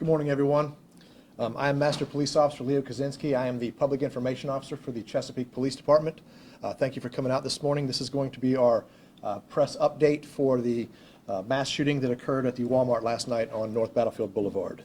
Good morning, everyone. I am Master Police Officer Leo Kaczynski. I am the Public Information Officer for the Chesapeake Police Department. Thank you for coming out this morning. This is going to be our press update for the mass shooting that occurred at the Walmart last night on North Battlefield Boulevard.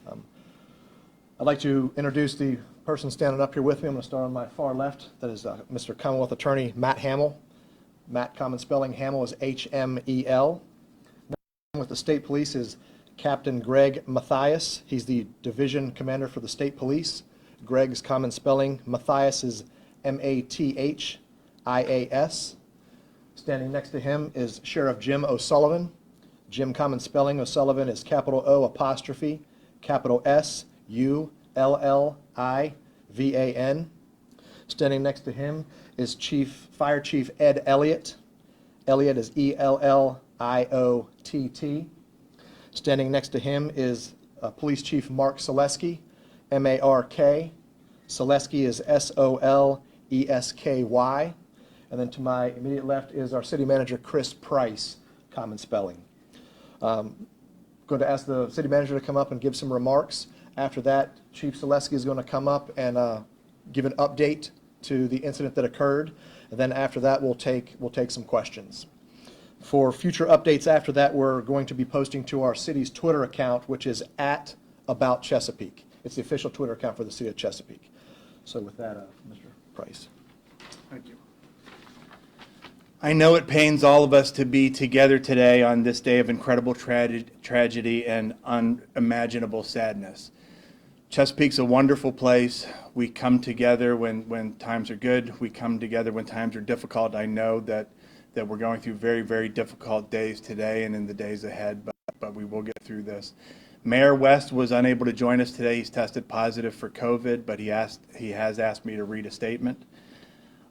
I'd like to introduce the person standing up here with me. I'm going to start on my far left. That is Mr. Commonwealth Attorney Matt Hamill. Matt, common spelling, Hamill is H-M-E-L. With the State Police is Captain Greg Mathias. He's the Division Commander for the State Police. Greg's common spelling, Mathias, is M-A-T-H-I-A-S. Standing next to him is Sheriff Jim O'Sullivan. Jim, common spelling, O'Sullivan is capital O apostrophe, capital S-U-L-L-I-V-A-N. Standing next to him is Fire Chief Ed Elliott. Elliott is E-L-L-I-O-T-T. Standing next to him is Police Chief Mark Selesky, M-A-R-K. Selesky is S-O-L-E-S-K-Y. And then to my immediate left is our City Manager Chris Price, common spelling. Going to ask the City Manager to come up and give some remarks. After that, Chief Selesky is going to come up and give an update to the incident that occurred. And then after that, we'll take some questions. For future updates after that, we're going to be posting to our city's Twitter account, which is @AboutChesapeake. It's the official Twitter account for the city of Chesapeake. So with that, Mr. Price. Thank you. I know it pains all of us to be together today on this day of incredible tragedy and unimaginable sadness. Chesapeake's a wonderful place. We come together when times are good. We come together when times are difficult. I know that we're going through very, very difficult days today and in the days ahead, but we will get through this. Mayor West was unable to join us today. He's tested positive for COVID, but he has asked me to read a statement.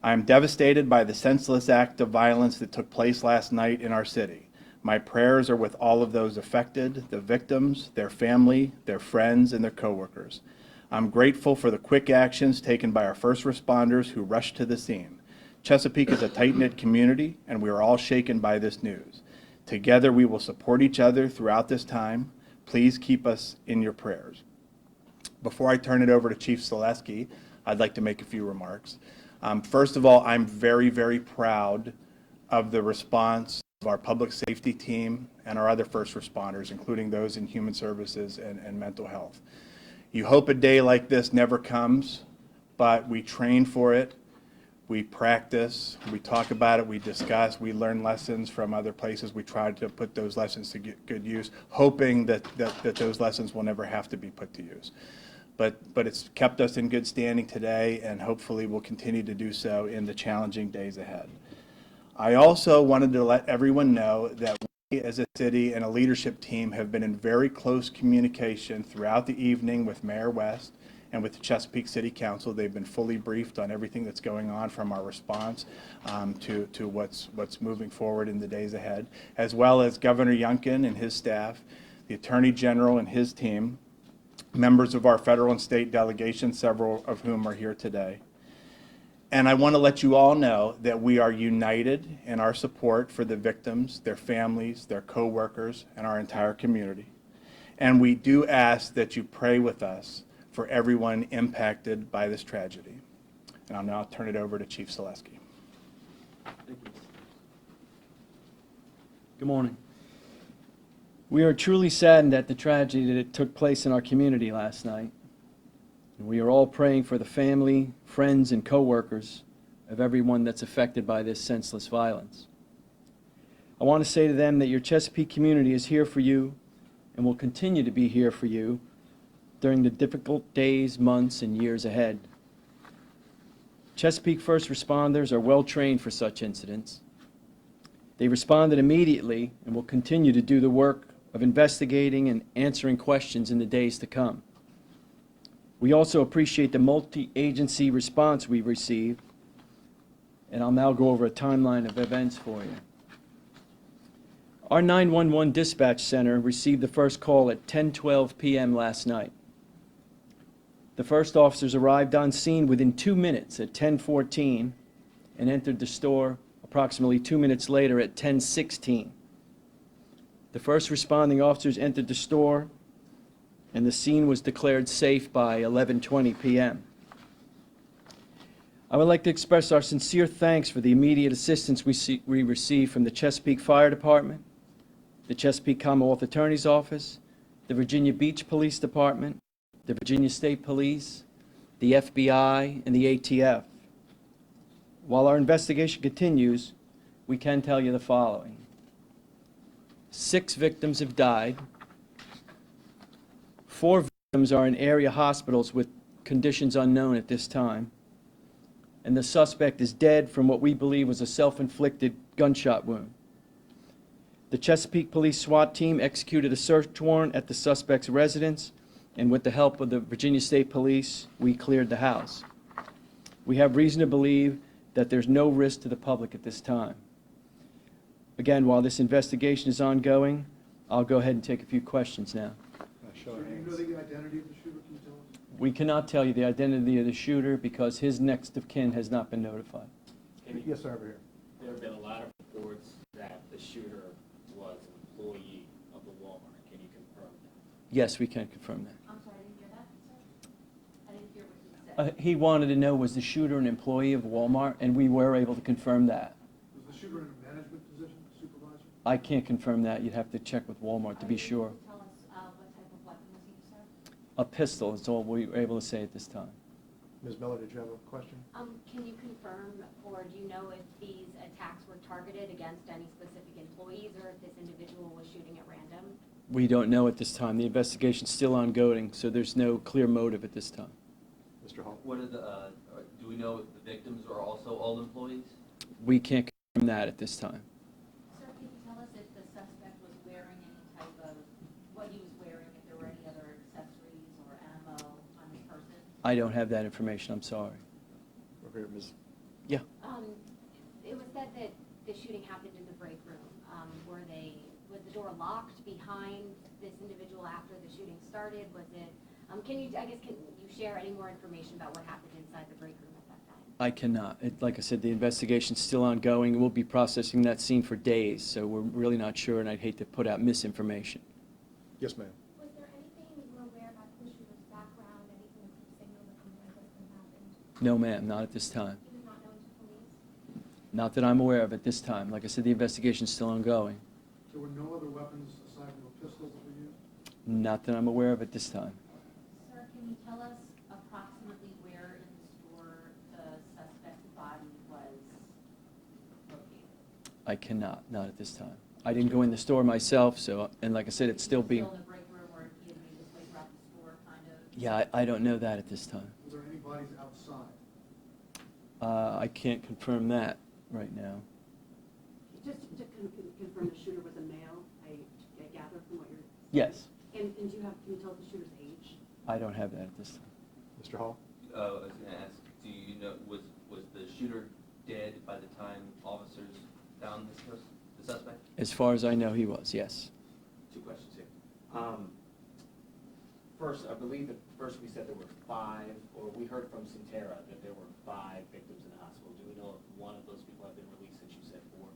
I am devastated by the senseless act of violence that took place last night in our city. My prayers are with all of those affected, the victims, their family, their friends, and their coworkers. I'm grateful for the quick actions taken by our first responders who rushed to the scene. Chesapeake is a tight-knit community, and we are all shaken by this news. Together, we will support each other throughout this time. Please keep us in your prayers. Before I turn it over to Chief Selesky, I'd like to make a few remarks. First of all, I'm very, very proud of the response of our public safety team and our other first responders, including those in human services and mental health. You hope a day like this never comes, but we train for it. We practice, we talk about it, we discuss, we learn lessons from other places. We try to put those lessons to good use, hoping that those lessons will never have to be put to use. But it's kept us in good standing today, and hopefully will continue to do so in the challenging days ahead. I also wanted to let everyone know that we as a city and a leadership team have been in very close communication throughout the evening with Mayor West and with the Chesapeake City Council. They've been fully briefed on everything that's going on, from our response to what's moving forward in the days ahead, as well as Governor Youngkin and his staff, the Attorney General and his team, members of our federal and state delegations, several of whom are here today. And I want to let you all know that we are united in our support for the victims, their families, their co-workers, and our entire community. And we do ask that you pray with us for everyone impacted by this tragedy. And I'll now turn it over to Chief Selesky. Thank you. Good morning. We are truly saddened at the tragedy that took place in our community last night. And we are all praying for the family, friends, and co-workers of everyone that's affected by this senseless violence. I want to say to them that your Chesapeake community is here for you and will continue to be here for you during the difficult days, months, and years ahead. Chesapeake first responders are well trained for such incidents. They responded immediately and will continue to do the work of investigating and answering questions in the days to come. We also appreciate the multi-agency response we've received, and I'll now go over a timeline of events for you. Our 911 dispatch center received the first call at 10:12 p.m. last night. The first officers arrived on scene within 2 minutes at 10:14 and entered the store approximately 2 minutes later at 10:16. The first responding officers entered the store and the scene was declared safe by 11:20 p.m. I would like to express our sincere thanks for the immediate assistance we received from the Chesapeake Fire Department, the Chesapeake Commonwealth Attorney's Office, the Virginia Beach Police Department, the Virginia State Police, the FBI, and the ATF. While our investigation continues, we can tell you the following. 6 victims have died. 4 victims are in area hospitals with conditions unknown at this time. And the suspect is dead from what we believe was a self-inflicted gunshot wound. The Chesapeake Police SWAT team executed a search warrant at the suspect's residence, and with the help of the Virginia State Police, we cleared the house. We have reason to believe that there's no risk to the public at this time. Again, while this investigation is ongoing, I'll go ahead and take a few questions now. Show of Do you hands. know the identity of the shooter? Can you tell us? We cannot tell you the identity of the shooter because his next of kin has not been notified. Yes, sir, over here. There have been a lot of reports that the shooter was an employee of the Walmart. Can you confirm that? Yes, we can confirm that. I'm sorry, I didn't hear that, sir. I didn't hear what you said. He wanted to know, was the shooter an employee of Walmart, and we were able to confirm that. Was the shooter in a management position, supervisor? I can't confirm that. You'd have to check with Walmart to be sure. Can you tell us what type of weapon was used, sir? A pistol is all we were able to say at this time. Ms. Miller, did you have a question? Can you confirm, or do you know if these attacks were targeted against any specific employees, or if this individual was shooting at random? We don't know at this time. The investigation's still ongoing, so there's no clear motive at this time. Mr. Hall? What are the, do we know if the victims are also all employees? We can't confirm that at this time. Sir, can you tell us if the suspect was wearing any type of, what he was wearing, if there were any other accessories or ammo on his person? I don't have that information. I'm sorry. Over here, Ms. Yeah. It was said that the shooting happened in the break room. Was the door locked behind this individual after the shooting started? Was it, can you share any more information about what happened inside the break room at that time? I cannot. Like I said, the investigation's still ongoing. We'll be processing that scene for days, so we're really not sure, and I'd hate to put out misinformation. Yes, ma'am. Was there anything you were aware about the shooter's background, anything that could signal that something like this had happened? No, ma'am, not at this time. He was not known to police? Not that I'm aware of at this time. Like I said, the investigation's still ongoing. There were no other weapons aside from a pistol that were used? Not that I'm aware of at this time. Sir, can you tell us approximately where in the store the suspect's body was located? I cannot, not at this time. I didn't go in the store myself, so, and like I said, it's still being, Still in the break room, or he had made his way throughout the store, kind of? yeah, I don't know that at this time. Was there any bodies outside? I can't confirm that right now. Just to confirm, the shooter was a male, I gather from what you're... Yes, And do you have, can you tell us the shooter's age? I don't have that at this time. Mr. Hall? I was gonna ask, do you know, was the shooter dead by the time officers found the suspect? As far as I know, he was, yes. 2 questions here. First, I believe at first we said there were 5, or we heard from Centera that there were 5 victims in the hospital. Do we know if one of those people have been released since you said 4?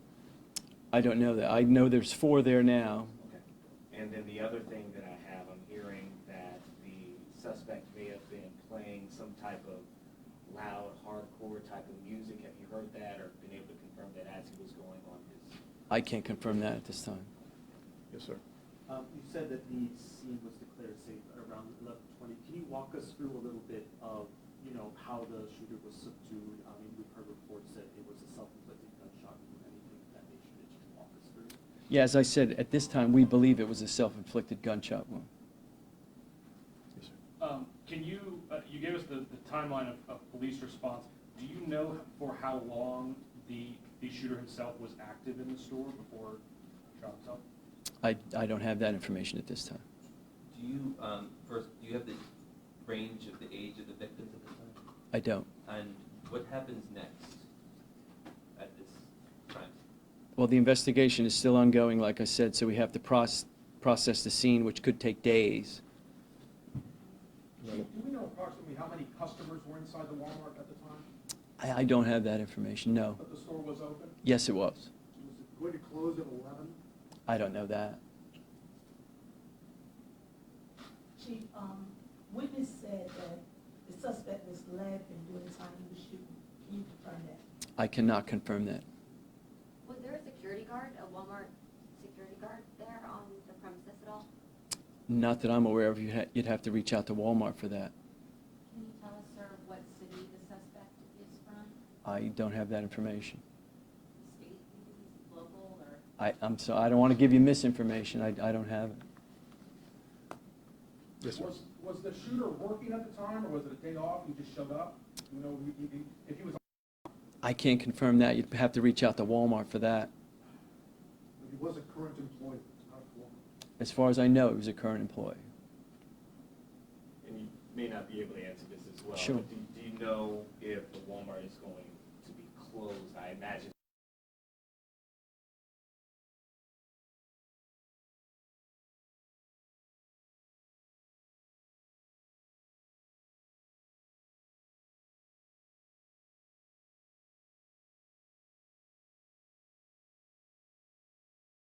I don't know that. I know there's 4 there now. Okay. And then the other thing that I have, I'm hearing that the suspect may have been playing some type of loud, hardcore type of music. Have you heard that or been able to confirm that as he was going on his? I can't confirm that at this time. Yes, sir. You said that the scene was declared safe at around 11:20. Can you walk us through a little bit of, how the shooter was subdued? I mean, we've heard reports that it was a self-inflicted gunshot wound. Anything of that nature that you can walk us through? Yeah, as I said, at this time, we believe it was a self-inflicted gunshot wound. Yes, sir. Can you, you gave us the timeline of police response. Do you know for how long the shooter himself was active in the store before shot himself? I don't have that information at this time. Do you, first, do you have the range of the age of the victims at this time? I don't. And what happens next at this time? Well, the investigation is still ongoing, like I said, so we have to process the scene, which could take days. Do we know approximately how many customers were inside the Walmart at the time? I don't have that information, no. But the store was open? Yes, it was. Was it going to close at 11? I don't know that. Chief, Chief, witness said that the suspect was led and during the time he was shooting. Can you confirm that? I cannot confirm that. Was there a security guard, a Walmart security guard there on the premises at all? Not that I'm aware of. You'd have to reach out to Walmart for that. Can you tell us, sir, what city the suspect is from? I don't have that information. State, maybe, local, or? I'm sorry, I don't want to give you misinformation. I don't have it. Yes, sir. Was the shooter working at the time, or was it a day off, he just showed up? You know, if he was, I can't confirm that. You'd have to reach out to Walmart for that. he was a current employee, not a former. As far as I know, he was a current employee. And you may not be able to answer this as well. Sure. But do you know if the Walmart is going to be closed? I imagine